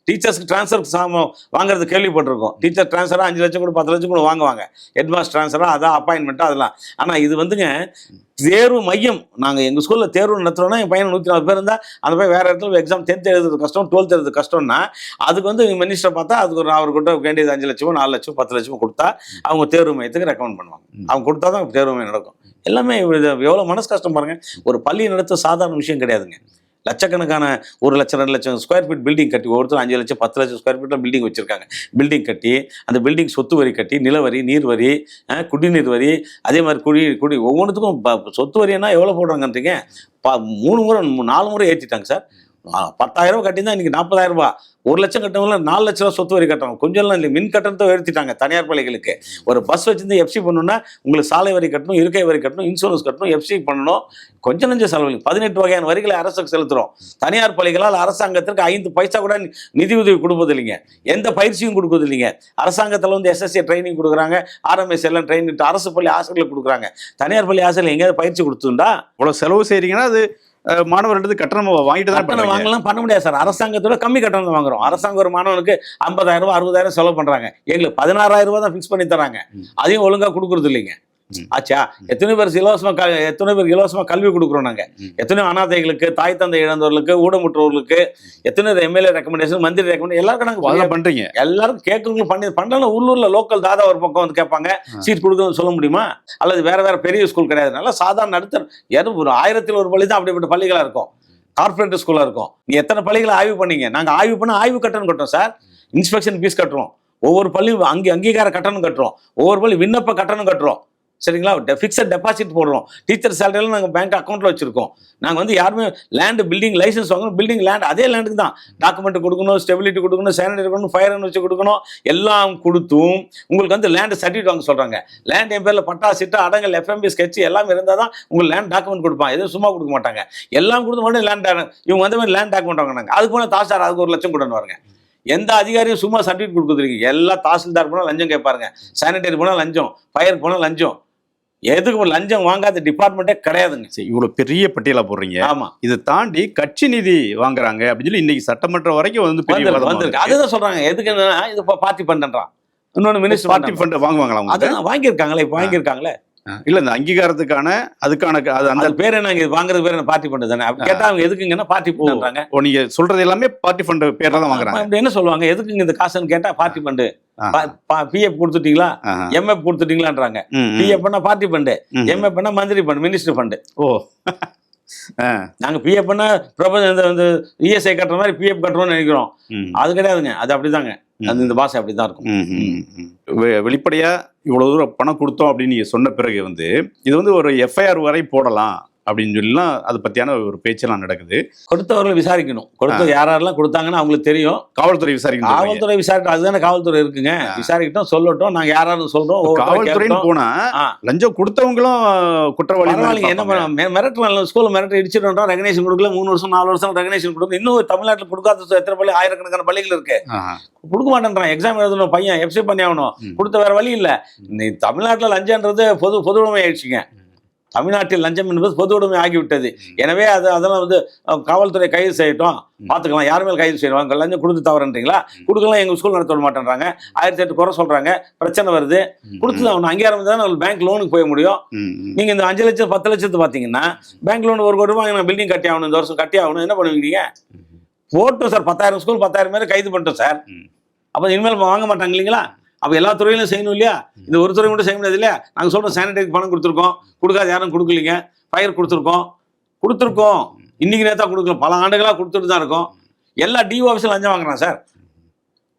டீச்சர்ஸ்க்கு ட்ரான்ஸ்ஃபர் வாங்குறது கேள்விப்பட்டிருக்கோம். டீச்சர் ட்ரான்ஸ்ஃபராக 5 லட்சம் கூட 10 லட்சம் கூட வாங்குவாங்க. ஹெட்மாஸ்டர் ட்ரான்ஸ்ஃபராக அதான் அப்பாயின்மெண்ட்டாக அதெல்லாம். ஆனால் இது வந்துங்க தேர்வு மையம். நாங்கள் எங்கள் ஸ்கூலில் தேர்வு நடத்துகிறோன்னா என் பையன் 140 பேர் இருந்தால் அந்த போய் வேறு இடத்துல எக்ஸாம் 10th எழுதுறது கஷ்டம், 12th எழுதுறது கஷ்டம்னா அதுக்கு வந்து மினிஸ்டர் பார்த்தா அதுக்கு ஒரு அவர்கிட்ட வேண்டியது 5 லட்சமோ 4 லட்சமோ 10 லட்சமோ கொடுத்தா அவங்க தேர்வு மையத்துக்கு ரெக்கமெண்ட் பண்ணுவாங்க. அவங்க கொடுத்தா தான் தேர்வு மையம் நடக்கும். எல்லாமே எவ்வளோ மனசு கஷ்டம் பாருங்கள். ஒரு பள்ளி நடத்த சாதாரண விஷயம் கிடையாதுங்க. லட்சக்கணக்கான 1 லட்சம் 2 லட்சம் ஸ்கொயர் ஃபீட் பில்டிங் கட்டி ஒவ்வொருத்தரும் 5 லட்சம் 10 லட்சம் ஸ்கொயர் ஃபீட்டில் பில்டிங் வச்சுருக்காங்க. பில்டிங் கட்டி அந்த பில்டிங் சொத்து வரி கட்டி, நிலவரி, நீர் வரி, குடிநீர் வரி, அதே மாதிரி குடி ஒவ்வொன்றுத்துக்கும் சொத்து வரின்னா எவ்வளோ போடுறாங்கன்றீங்க? 3 முறை 4 முறை ஏற்றிட்டாங்க சார். 10,000 கட்டி தான் இன்றைக்கி 40,000 ரூபா. 1 லட்சம் கட்டவங்கள 4 லட்ச ரூபா சொத்து வரி கட்டணும். கொஞ்சம்லாம் இல்லை, மின் கட்டணத்தை உயர்த்திட்டாங்க தனியார் பள்ளிகளுக்கு. ஒரு பஸ் வச்சிருந்து எஃப்சி பண்ணணும்னா உங்களுக்கு சாலை வரி கட்டணும், இருக்கை வரி கட்டணும், இன்சூரன்ஸ் கட்டணும், எஃப்சி பண்ணணும். கொஞ்சம் நஞ்ச செலவு. 18 வகையான வரிகளை அரசுக்கு செலுத்துகிறோம். தனியார் பள்ளிகளால் அரசாங்கத்திற்கு 5 பைசா கூட நிதி உதவி கொடுப்பது இல்லைங்க. எந்த பயிற்சியும் கொடுப்பது இல்லைங்க. அரசாங்கத்தில் வந்து SSA ட்ரைனிங் கொடுக்குறாங்க, RMS எல்லாம் ட்ரைனிங் அரசு பள்ளி ஆசிரியர்கள் கொடுக்குறாங்க. தனியார் பள்ளி ஆசிரியர்கள் எங்கேயாவது பயிற்சி கொடுத்துண்டா இவ்வளோ செலவு செய்கிறீங்கன்னா அது மாணவர்கள் கட்டணம் வாங்கிட்டு தான் வாங்கலாம். பண்ண முடியாது சார். அரசாங்கத்தோட கம்மி கட்டணம் தான் வாங்குறோம். அரசாங்கம் ஒரு மாணவனுக்கு 50,000 ரூபா 60,000 செலவு பண்றாங்க. எங்களுக்கு 16,000 ரூபா தான் ஃபிக்ஸ் பண்ணி தராங்க. அதையும் ஒழுங்கா கொடுக்கறது இல்லைங்க. ஆச்சா, எத்தனை பேர் இலவசமா கல்வி கொடுக்குறோம் நாங்க. எத்தனையோ அனாதைகளுக்கு, தாய் தந்தை இழந்தவர்களுக்கு, ஊடமுற்றவர்களுக்கு, எத்தனை MLA ரெக்கமெண்டேஷன், மந்திரி ரெக்கமெண்டேஷன் எல்லாருக்கும் நாங்கள் பண்றீங்க. எல்லாரும் கேட்கறவங்க பண்ணலாம். உள்ளூர்ல லோக்கல் தாதா ஒரு பக்கம் வந்து கேட்பாங்க, சீட் கொடுக்கணும்னு சொல்ல முடியுமா? அல்லது வேற பெரிய ஸ்கூல் கிடையாதுனால சாதாரண நடுத்தர ஒரு 1000 ஒரு பள்ளி தான் அப்படிப்பட்ட பள்ளிகளா இருக்கும். கார்பரேட் ஸ்கூலா இருக்கும். நீ எத்தனை பள்ளிகளை ஆய்வு பண்ணீங்க? நாங்க ஆய்வு பண்ண ஆய்வு கட்டணம் கட்டுறோம் சார். இன்ஸ்பெக்ஷன் ஃபீஸ் கட்டுறோம். ஒவ்வொரு பள்ளியும் அங்கீகார கட்டணம் கட்டுறோம். ஒவ்வொரு பள்ளி விண்ணப்ப கட்டணம் கட்டுறோம். சரிங்களா? ஃபிக்ஸட் டெபாசிட் போடுறோம். டீச்சர் சேலரியெல்லாம் நாங்கள் பேங்க் அக்கௌண்ட்டில் வச்சுருக்கோம். நாங்கள் வந்து யாருமே லேண்டு பில்டிங் லைசன்ஸ் வாங்கணும். பில்டிங் லேண்ட் அதே லேண்டுக்கு தான் டாக்குமெண்ட் கொடுக்கணும், ஸ்டெபிலிட்டி கொடுக்கணும், சானிடரி கொடுக்கணும், ஃபயர் வச்சு கொடுக்கணும். எல்லாம் கொடுத்தும் உங்களுக்கு வந்து லேண்டு சர்டிஃபிகேட் வாங்க சொல்கிறாங்க. லேண்ட் என் பேரில் பட்டா, சிட்டா, அடங்கல், FMB ஸ்கெட்ச் எல்லாமே இருந்தால் தான் உங்களுக்கு லேண்ட் டாக்குமெண்ட் கொடுப்பாங்க. எதுவும் சும்மா கொடுக்க மாட்டாங்க. எல்லாம் கொடுத்து மட்டும் லேண்ட் இவங்க வந்து மாதிரி லேண்ட் டாக்குமெண்ட் வாங்கினாங்க. அதுக்கு போனால் தாசில்தார் அதுக்கு 1 லட்சம் கொடுன்னு வாருங்க. எந்த அதிகாரியும் சும்மா சர்டிஃபிகேட் கொடுக்குறீங்க? எல்லா தாசில்தார் போனால் லஞ்சம் கேட்பாருங்க, சானிடரி போனால் லஞ்சம், ஃபயர் போனால் லஞ்சம். எதுக்கு லஞ்சம் வாங்காத டிபார்ட்மெண்ட்டே கிடையாதுங்க. இவ்வளவு பெரிய பட்டியலா போடுறீங்க. ஆமா, இதை தாண்டி கட்சி நிதி வாங்குறாங்க அப்படின்னு சொல்லி இன்னைக்கு சட்டமன்றம் வரைக்கும் வந்து அதுதான் சொல்றாங்க. எதுக்கு என்னன்னா இது பார்ட்டி ஃபண்ட்ன்றான். இன்னொன்னு மினிஸ்டர் பார்ட்டி ஃபண்ட் வாங்குவாங்களா? அதான் வாங்கியிருக்காங்களே, இப்போ வாங்கியிருக்காங்களே. இல்ல இந்த அங்கீகாரத்துக்கான அதுக்கான அந்த பேர் என்ன, வாங்குறது பேர் என்ன, பார்ட்டி ஃபண்ட் தானே. கேட்டா அவங்க எதுக்குங்கன்னா பார்ட்டி ஃபண்ட்ன்றாங்க. நீங்க சொல்றது எல்லாமே பார்ட்டி ஃபண்ட் பேர்ல தான் வாங்குறாங்க. என்ன சொல்லுவாங்க, எதுக்குங்க இந்த காசுன்னு கேட்டா பார்ட்டி ஃபண்ட். PF கொடுத்துட்டீங்களா, MF கொடுத்துட்டீங்களான்றாங்க. PF பண்ணா பார்ட்டி ஃபண்ட், MF பண்ணா மந்திரி ஃபண்ட், மினிஸ்டர் ஃபண்ட். ஓ, நாங்க PF பண்ணா இந்த ESI கட்டுற மாதிரி PF கட்டுறோம்னு நினைக்கிறோம். அது கிடையாதுங்க. அது அப்படிதாங்க. அது இந்த பாஷை அப்படிதான் இருக்கும். வெளிப்படையா இவ்வளவு தூரம் பணம் கொடுத்தோம் அப்படின்னு நீங்க சொன்ன பிறகு வந்து இது வந்து ஒரு FIR வரை போடலாம் அப்படின்னு சொல்லலாம். அதை பத்தியான ஒரு பேச்செல்லாம் நடக்குது. கொடுத்தவர்களை விசாரிக்கணும். யாரெல்லாம் கொடுத்தாங்கன்னு அவங்களுக்கு தெரியும். காவல்துறை விசாரிக்கணும். காவல்துறை விசாரிக்கணும். அதுதானே காவல்துறை இருக்குங்க. விசாரிக்கட்டும், சொல்லட்டும். நாங்க யாராவது சொல்றோம். காவல்துறைன்னு போனா லஞ்சம் கொடுத்தவங்களும் குற்றவாளி. என்ன பண்ண மிரட்டலாம்? ஸ்கூல்ல மிரட்டி இடிச்சிட்டோம், ரெகனேஷன் கொடுக்கல, 3 வருஷம் 4 வருஷம் ரெகனேஷன் கொடுக்கணும். இன்னும் தமிழ்நாட்டில் கொடுக்காத எத்தனை பள்ளி, ஆயிரக்கணக்கான பள்ளிகள் இருக்கு. கொடுக்க மாட்டேன்றான். எக்ஸாம் எழுதணும் பையன், FC பண்ணி ஆகணும். கொடுத்த வேற வழி இல்லை. நீ தமிழ்நாட்டில் லஞ்சம்ன்றது பொது உடைமை ஆயிடுச்சுங்க. தமிழ்நாட்டில் லஞ்சம் என்பது பொது உடைமை ஆகிவிட்டது. எனவே அதெல்லாம் வந்து காவல்துறை கைது செய்யட்டும், பார்த்துக்கலாம். யார் மேல் கைது செய்யணும்? லஞ்சம் கொடுத்து தவறுன்றீங்களா? கொடுக்கலாம். எங்கள் ஸ்கூல் நடத்த விட மாட்டேன்றாங்க. 1008 குறை சொல்றாங்க. பிரச்சனை வருது. கொடுத்து அவன் அங்கீகாரம் தான் பேங்க் லோனுக்கு போக முடியும். நீங்க இந்த 5 லட்சம் 10 லட்சத்து பார்த்தீங்கன்னா பேங்க் லோன் 1 கோடி ரூபாய் நான் பில்டிங் கட்டி ஆகணும், இந்த வருஷம் கட்டி ஆகணும். என்ன பண்ணுவீங்க? போட்டோம் சார். 10,000 ஸ்கூல் 10,000 பேர் கைது பண்ணிட்டோம் சார். அப்போ இனிமேல் வாங்க மாட்டாங்க இல்லைங்களா? அப்போ எல்லா துறையிலும் செய்யணும் இல்லையா? இந்த ஒரு துறை மட்டும் செய்ய முடியாது இல்லையா? நாங்கள் சொல்கிறோம் சானிடரிக்கு பணம் கொடுத்துருக்கோம், கொடுக்காத யாரும் கொடுக்கலீங்க. ஃபயர் கொடுத்துருக்கோம். இன்னைக்கு நேரத்தான் கொடுக்கல, பல ஆண்டுகளாக கொடுத்துட்டு தான் இருக்கோம். எல்லா DO ஆஃபீஸில் லஞ்சம் வாங்குறான் சார்.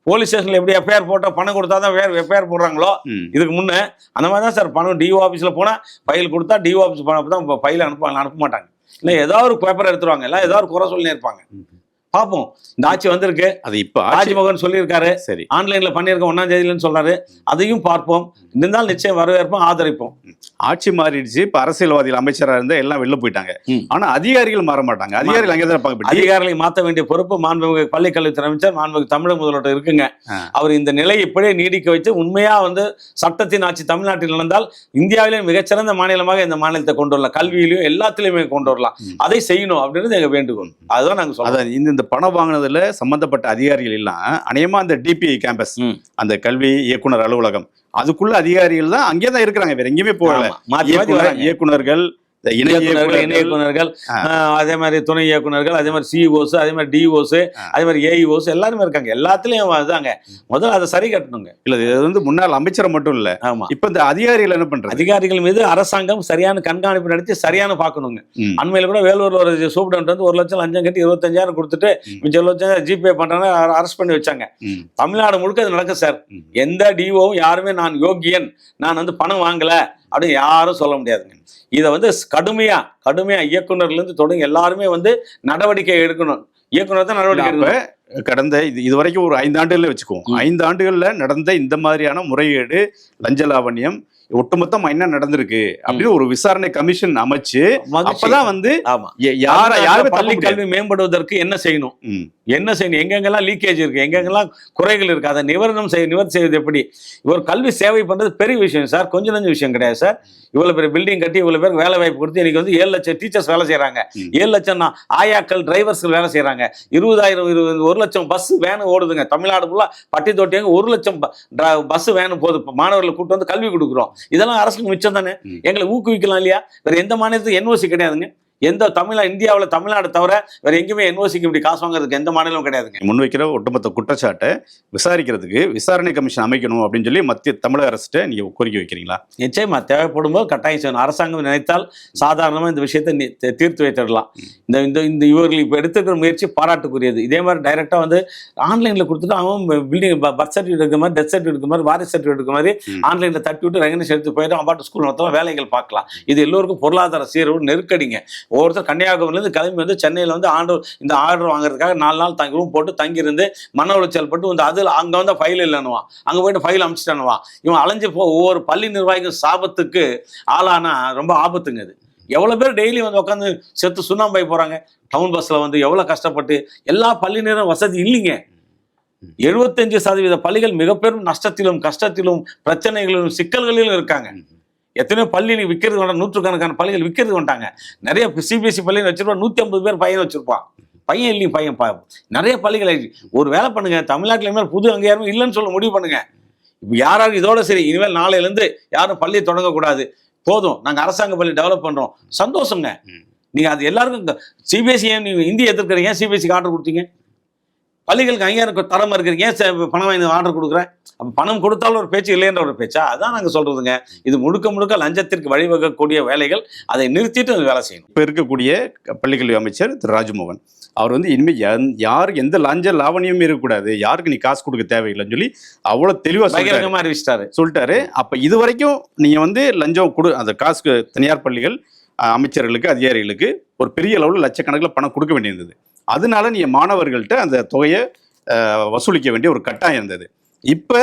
போலீஸ் ஸ்டேஷன்ல எப்படி எஃப்ஐஆர் போட்டா பணம் கொடுத்தா தான் வேற எஃப்ஐஆர் போடுறாங்களோ இதுக்கு முன்னே அந்த மாதிரி தான் சார் பணம் டிஓ ஆஃபீஸ்ல போனா ஃபைல் கொடுத்தா டிஓ ஆஃபீஸ் போனப்போ தான் ஃபைல் அனுப்ப மாட்டாங்க. இல்லை ஏதாவது ஒரு பேப்பர் எடுத்துருவாங்க, எல்லாம் ஏதாவது ஒரு குறை சொல்லி இருப்பாங்க. பார்ப்போம், இந்த ஆட்சி வந்திருக்கு, அது இப்போ ராஜ்மோகன் சொல்லியிருக்காரு, சரி ஆன்லைன்ல பண்ணியிருக்க 1ஆம் தேதியிலன்னு சொல்றாரு, அதையும் பார்ப்போம். இருந்தாலும் நிச்சயம் வரவேற்போம், ஆதரிப்போம். ஆட்சி மாறிடுச்சு, இப்ப அரசியல்வாதிகள் அமைச்சராக இருந்தா எல்லாம் வெளில போயிட்டாங்க. ஆனா அதிகாரிகள் மாற மாட்டாங்க. அதிகாரிகள் அங்கேதான் பார்க்க. அதிகாரிகளை மாற்ற வேண்டிய பொறுப்பு மாண்புமிகு பள்ளிக்கல்வித்துறை அமைச்சர் மாண்புமிகு தமிழக முதல்வர் இருக்குங்க. அவர் இந்த நிலையை இப்படியே நீடிக்க வச்சு உண்மையா வந்து சட்டத்தின் ஆட்சி தமிழ்நாட்டில் நடந்தால் இந்தியாவிலே மிகச்சிறந்த மாநிலமாக இந்த மாநிலத்தை கொண்டு வரலாம். கல்வியிலையும் எல்லாத்திலையுமே கொண்டு வரலாம். அதை செய்யணும் அப்படின்றது எங்க வேண்டுகோள். அதுதான் நாங்க சொல்றோம். இந்த பணம் வாங்கினதுல சம்பந்தப்பட்ட அதிகாரிகள் எல்லாம் அநேகமா அந்த டிபிஐ கேம்பஸ், அந்த கல்வி இயக்குனர் அலுவலகம், அதுக்குள்ள அதிகாரிகள் தான் அங்கே தான் இருக்கிறாங்க, வேற எங்கேயுமே போகல. இயக்குனர்கள், இணை இயக்குனர்கள், அதே மாதிரி துணை இயக்குனர்கள், அதே மாதிரி சிஓஸ், அதே மாதிரி டிஓஸ், அதே மாதிரி ஏஇஓஸ் எல்லாருமே இருக்காங்க. எல்லாத்துலயும் அதாங்க. முதல்ல அதை சரி கட்டணுங்க. இல்ல இது வந்து முன்னாள் அமைச்சர் மட்டும் இல்ல, ஆமா இப்ப இந்த அதிகாரிகள் என்ன பண்றாங்க? அதிகாரிகள் மீது அரசாங்கம் சரியான கண்காணிப்பு நடத்தி சரியான பார்க்கணுங்க. அண்மையில கூட வேலூர்ல ஒரு சூப்பரண்ட் வந்து 1 லட்சம் லஞ்சம் கட்டி 25,000 கொடுத்துட்டு மிச்சம் 1 லட்சம் ஜிபே பண்றாங்க, அரெஸ்ட் பண்ணி வச்சாங்க. தமிழ்நாடு முழுக்க அது நடக்கும் சார். எந்த டிஓவும் யாருமே நான் யோகியன், நான் வந்து பணம் வாங்கல அப்படின்னு யாரும் சொல்ல முடியாதுங்க. இதை வந்து கடுமையா இயக்குனர்ல இருந்து தொடங்கி எல்லாருமே வந்து நடவடிக்கை எடுக்கணும். இயக்குனர் தான் நடவடிக்கை எடுக்கணும். கடந்த இதுவரைக்கும் ஒரு 5 ஆண்டுகள்ல வச்சுக்குவோம், 5 ஆண்டுகள்ல நடந்த இந்த மாதிரியான முறைகேடு, லஞ்ச லாவண்யம் ஒட்டுமொத்தமா என்ன நடந்திருக்கு அப்படின்னு ஒரு விசாரணை கமிஷன் அமைச்சு அப்பதான் வந்து யாரும் பள்ளி கல்வி மேம்படுவதற்கு என்ன செய்யணும், எங்கெங்கெல்லாம் லீக்கேஜ் இருக்கு, எங்கெங்கெல்லாம் குறைகள் இருக்கு, அதை நிவர்த்தி செய்வது எப்படி. ஒரு கல்வி சேவை பண்றது பெரிய விஷயம் சார், கொஞ்சம் விஷயம் கிடையாது சார். இவ்வளவு பெரிய பில்டிங் கட்டி இவ்வளவு பேருக்கு வேலை வாய்ப்பு கொடுத்து இன்னைக்கு வந்து 7 லட்சம் டீச்சர்ஸ் வேலை செய்யறாங்க, 7 லட்சம் ஆயாக்கள் டிரைவர்ஸ்கள் வேலை செய்யறாங்க, 1 லட்சம் பஸ் வேன் ஓடுதுங்க தமிழ்நாடு ஃபுல்லா. பட்டி தொட்டியாங்க 1 லட்சம் பஸ் வேன் போகுது, மாணவர்களை கூட்டு வந்து கல்வி கொடுக்குறோம். இதெல்லாம் அரசுக்கு மிச்சம் தானே, எங்களை ஊக்குவிக்கலாம் இல்லையா? வேற எந்த மாநிலத்துக்கு என்ஓசி கிடையாதுங்க. எந்த இந்தியாவில் தமிழ்நாடு தவிர வேற எங்கேயுமே என்ஓசிக்கு இப்படி காசு வாங்குறதுக்கு எந்த மாநிலமும் கிடையாதுங்க. முன்வைக்கிற ஒட்டுமொத்த குற்றச்சாட்டை விசாரிக்கிறதுக்கு விசாரணை கமிஷன் அமைக்கணும் அப்படின்னு சொல்லி மத்திய தமிழக அரசு நீங்க கோரிக்கை வைக்கிறீங்களா? நிச்சயமா தேவைப்படும் போது கட்டாயம் செய்யணும். அரசாங்கம் நினைத்தால் சாதாரணமாக இந்த விஷயத்தை தீர்த்து வைத்திடலாம். இந்த இவர்கள் இப்போ எடுத்துக்கிற முயற்சி பாராட்டுக்குரியது. இதே மாதிரி டைரக்டா வந்து ஆன்லைன்ல கொடுத்துட்டு அவன் பில்டிங் பர்த் சர்டிஃபிகேட் எடுக்கிற மாதிரி, டெத் சர்டிஃபிகேட் எடுக்கிற மாதிரி, வாரிசு சர்டிஃபிகேட் எடுக்கிற மாதிரி ஆன்லைன்ல தட்டி விட்டு ரெகனைஸ் எடுத்து போயிட்டு அம்பாட்டு ஸ்கூல் மொத்தம் வேலைகள் பார்க்கலாம். இது எல்லோருக்கும் பொருளாதார சீரழிவு நெருக்கடிங்க. ஒவ்வொருத்தர் கன்னியாகுமரியிலிருந்து கிளம்பி வந்து சென்னையில் வந்து இந்த ஆர்டர் வாங்குறதுக்காக 4 நாள் ரூம் போட்டு தங்கியிருந்து மன உளைச்சல் பட்டு வந்து அதில் அங்கே வந்து ஃபைல் இல்லைன்னுவான், அங்கே போயிட்டு ஃபைல் அமைச்சிட்டானுவான். இவன் அலைஞ்சு ஒவ்வொரு பள்ளி நிர்வாகிகள் சாபத்துக்கு ஆளானா ரொம்ப ஆபத்துங்க. அது எவ்வளோ பேர் டெய்லி வந்து உட்காந்து செத்து சுண்ணாம்பாய் போகிறாங்க டவுன் பஸ்ஸில் வந்து, எவ்வளோ கஷ்டப்பட்டு. எல்லா பள்ளி நேரம் வசதி இல்லைங்க. 75% பள்ளிகள் மிக பெரும் நஷ்டத்திலும் கஷ்டத்திலும் பிரச்சனைகளிலும் சிக்கல்களிலும் இருக்காங்க. எத்தனையோ பள்ளி விற்கிறது வேண்டாம், 100கணக்கான பள்ளிகள் விற்கிறது வேண்டாங்க. நிறைய சிபிஎஸ்சி பள்ளிகள் வச்சிருப்பான், 150 பேர் பையன் வச்சிருப்பான். பையன் இல்லையும் பையன் நிறைய பள்ளிகள். ஒரு வேலை பண்ணுங்க, தமிழ்நாட்டில் இனிமேல் புது அங்கே யாரும் இல்லைன்னு சொல்ல முடிவு பண்ணுங்க. இப்போ யாராவது இதோட சரி, இனிமேல் நாளையிலேருந்து யாரும் பள்ளியை தொடங்கக்கூடாது, போதும் நாங்கள் அரசாங்க பள்ளி டெவலப் பண்ணுறோம், சந்தோஷங்க. நீங்கள் அது எல்லாருக்கும் சிபிஎஸ்சி நீங்கள் இந்திய எதிர்க்கிறீங்க, சிபிஎஸ்சிக்கு ஆர்டர் கொடுத்தீங்க, பள்ளிகளுக்கு அங்கீகாரம் தரமா இருக்கிறீங்க, ஏன் பணம் வாங்கி ஆர்டர் கொடுக்குறேன்? அப்போ பணம் கொடுத்தாலும் ஒரு பேச்சு இல்லைன்ற ஒரு பேச்சா? அதான் நாங்கள் சொல்றதுங்க. இது முழுக்க லஞ்சத்திற்கு வழிவகக்கூடிய வேலைகள், அதை நிறுத்திட்டு வேலை செய்யணும். இப்போ இருக்கக்கூடிய பள்ளிக்கல்வி அமைச்சர் திரு ராஜ்மோகன் அவர் வந்து இனிமேல் யார் எந்த லஞ்ச லாவணியும் இருக்கக்கூடாது, யாருக்கு நீ காசு கொடுக்க தேவையில்லைன்னு சொல்லி அவ்வளோ தெளிவாக சொல்லிட்டாரு. அப்போ இது வரைக்கும் நீங்கள் வந்து லஞ்சம் அந்த காசுக்கு தனியார் பள்ளிகள் அமைச்சர்களுக்கு அதிகாரிகளுக்கு ஒரு பெரிய அளவில் லட்சக்கணக்கில் பணம் கொடுக்க வேண்டியிருந்தது. அதனால நீங்க மாணவர்கள்ட்ட அந்த தொகையை வசூலிக்க வேண்டிய ஒரு கட்டாயம் இருந்தது. இப்போ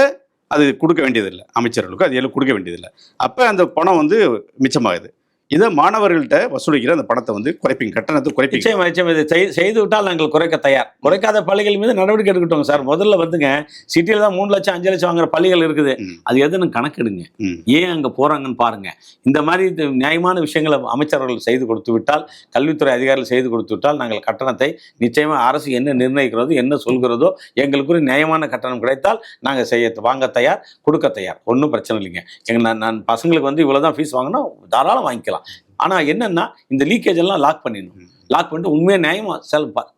அது கொடுக்க வேண்டியதில்லை, அமைச்சர்களுக்கு அது எல்லாம் கொடுக்க வேண்டியதில்லை. அப்போ அந்த பணம் வந்து மிச்சமாகுது. இதை மாணவர்கள்ட்ட வசூலிக்கிற அந்த பணத்தை வந்து குறைப்பீங்க, கட்டணத்தை குறைப்பீங்க. நிச்சயம் இதை செய்து விட்டால் நாங்கள் குறைக்க தயார். குறைக்காத பள்ளிகள் மீது நடவடிக்கை எடுக்கட்டும் சார். முதல்ல வந்துங்க சிட்டியில் தான் 3 லட்சம் 5 லட்சம் வாங்குற பள்ளிகள் இருக்குது. அது எதுன்னு கணக்கெடுங்க, ஏன் அங்கே போறாங்கன்னு பாருங்க. இந்த மாதிரி நியாயமான விஷயங்களை அமைச்சர்கள் செய்து கொடுத்து விட்டால், கல்வித்துறை அதிகாரிகள் செய்து கொடுத்து விட்டால், நாங்கள் கட்டணத்தை நிச்சயமாக அரசு என்ன நிர்ணயிக்கிறதோ என்ன சொல்கிறதோ எங்களுக்கு ஒரு நியாயமான கட்டணம் கிடைத்தால் நாங்கள் வாங்க தயார், கொடுக்க தயார். ஒன்றும் பிரச்சனை இல்லைங்க. நான் பசங்களுக்கு வந்து இவ்வளோதான் ஃபீஸ் வாங்கினா தாராளம் வாங்கிக்கலாம். ஆனால் என்னன்னா இந்த லீக்கேஜ் எல்லாம் லாக் பண்ணிடணும். லாக் பண்ணிட்டு உண்மையாக நியாயமாக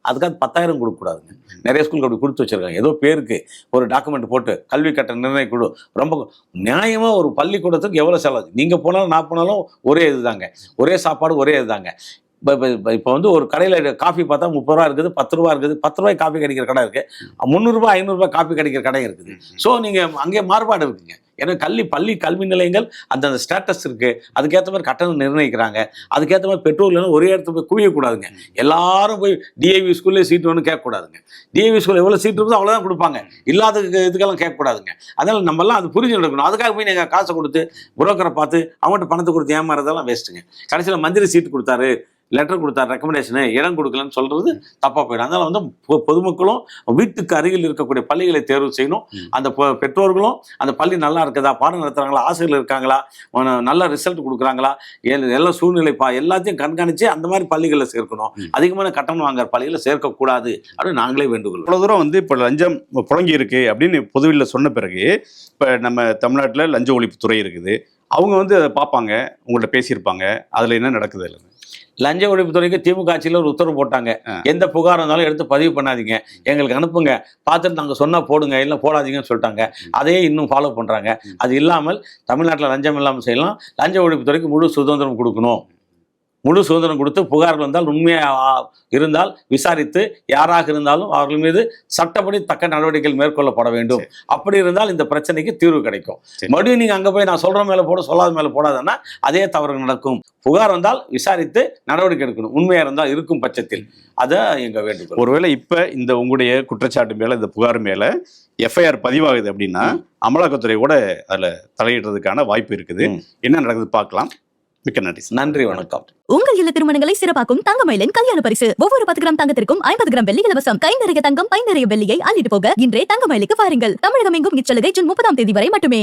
அதுக்காக 10,000 கொடுக்கக்கூடாதுங்க. நிறைய ஸ்கூலுக்கு அப்படி கொடுத்து வச்சிருக்காங்க. ஏதோ பேருக்கு ஒரு டாக்குமெண்ட் போட்டு கல்வி கட்டண நிர்ணய குழு, ரொம்ப நியாயமாக ஒரு பள்ளிக்கூடத்துக்கு எவ்வளோ செலவு. நீங்கள் போனாலும் நான் போனாலும் ஒரே இதுதாங்க, ஒரே சாப்பாடு ஒரே இதுதாங்க. இப்போ வந்து ஒரு கடையில் காஃபி பார்த்தா 30 ரூபா இருக்குது, 10 ரூபா இருக்குது, 10 ரூபாய்க்கு காஃபி கிடைக்கிற கடை இருக்குது, 300 ரூபாய் 500 ரூபாய் காஃபி கிடைக்கிற கடை இருக்குது. ஸோ நீங்கள் அங்கே மாறுபாடு இருக்குங்க. ஏன்னா பள்ளி கல்வி நிலையங்கள் அந்த ஸ்டேட்டஸ் இருக்கு, அதுக்கேற்ற மாதிரி கட்டணம் நிர்ணயிக்கிறாங்க, அதுக்கேற்ற மாதிரி பெட்ரோல் ஒரே இடத்துல போய் குவியக்கூடாதுங்க. எல்லாரும் போய் டிஏவி ஸ்கூல்லே சீட்டு ஒன்று கேட்கக்கூடாதுங்க. டிஏவி ஸ்கூல் எவ்வளோ சீட்டு இருக்குதோ அவ்வளோதான் கொடுப்பாங்க, இல்லாத இதுக்கெல்லாம் கேட்கக்கூடாதுங்க. அதனால் நம்மலாம் அது புரிஞ்சு நடக்கணும். அதுக்காக போய் நீங்கள் காசை கொடுத்து புரோக்கரை பார்த்து அவங்கள்ட்ட பணத்தை கொடுத்து ஏமாறதெல்லாம் வேஸ்ட்டுங்க. கடைசியில் மந்திரி சீட்டு கொடுத்தாரு, லெட்டர் கொடுத்தாரு, ரெக்கமெண்டேஷனு இடம் கொடுக்கலன்னு சொல்றது தப்பா போயிடும். அதனால வந்து பொதுமக்களும் வீட்டுக்கு அருகில் இருக்கக்கூடிய பள்ளிகளை தேர்வு செய்யணும். அந்த பெற்றோர்களும் அந்த பள்ளி நல்லா இருக்குதா, பாடம் நடத்துறாங்களா, ஆசிரியர்கள் இருக்காங்களா, நல்ல ரிசல்ட் கொடுக்குறாங்களா, எல்லா சூழ்நிலை எல்லாத்தையும் கண்காணிச்சு அந்த மாதிரி பள்ளிகளில் சேர்க்கணும். அதிகமான கட்டணம் வாங்குற பள்ளிகளை சேர்க்கக்கூடாது அப்படின்னு நாங்களே வேண்டுகோள். இவ்வளோ தூரம் வந்து இப்போ லஞ்சம் புழங்கி இருக்கு அப்படின்னு பொதுவில் சொன்ன பிறகு இப்போ நம்ம தமிழ்நாட்டில் லஞ்ச ஒழிப்புத்துறை இருக்குது, அவங்க வந்து அதை பார்ப்பாங்க, உங்கள்கிட்ட பேசியிருப்பாங்க, அதில் என்ன நடக்குது இல்லை? லஞ்ச ஒழிப்புத்துறைக்கு திமுக ஆட்சியில் ஒரு உத்தரவு போட்டாங்க, எந்த புகார் இருந்தாலும் எடுத்து பதிவு பண்ணாதீங்க, எங்களுக்கு அனுப்புங்க, பார்த்துட்டு நாங்கள் சொன்னால் போடுங்க, இல்லை போடாதீங்கன்னு சொல்லிட்டாங்க. அதையே இன்னும் ஃபாலோ பண்ணுறாங்க. அது இல்லாமல் தமிழ்நாட்டில் லஞ்சம் இல்லாமல் செய்யலாம். லஞ்ச ஒழிப்புத்துறைக்கு முழு சுதந்திரம் கொடுக்கணும். முழு சுதந்திரம் கொடுத்து புகார்கள் வந்தால் உண்மையாக இருந்தால் விசாரித்து யாராக இருந்தாலும் அவர்கள் மீது சட்டப்படி தக்க நடவடிக்கைகள் மேற்கொள்ளப்பட வேண்டும். அப்படி இருந்தால் இந்த பிரச்சனைக்கு தீர்வு கிடைக்கும். மறுபடியும் நீங்கள் அங்கே போய் நான் சொல்கிற மேலே போட சொல்லாத மேலே போடாதுன்னா அதே தவறு நடக்கும். புகார் வந்தால் விசாரித்து நடவடிக்கை எடுக்கணும், உண்மையாக இருந்தால் இருக்கும் பட்சத்தில். அதை எங்கள் வேண்டுகோள். ஒருவேளை இப்போ இந்த உங்களுடைய குற்றச்சாட்டு மேலே, இந்த புகார் மேலே எஃப்ஐஆர் பதிவாகுது அப்படின்னா அமலாக்கத்துறை கூட அதில் தலையிடுறதுக்கான வாய்ப்பு இருக்குது. என்ன நடக்குது பார்க்கலாம். மிக்க நன்றி. நன்றி, வணக்கம். உங்கள் இல்ல திருமணங்களை சிறப்பாக்கும் தங்கமயிலின் கல்யாண பரிசு. ஒவ்வொரு 10 கிராம் தங்கத்திற்கும் 50 கிராம் வெள்ளி இலவசம். கை நிறைய தங்கம், பை நிறைய வெள்ளியை அள்ளிட்டு போக இன்றே தங்கமயிலுக்கு வாருங்கள். தமிழகம் எங்கும் இச்சலுகை ஜூன் 30ஆம் தேதி வரை மட்டுமே.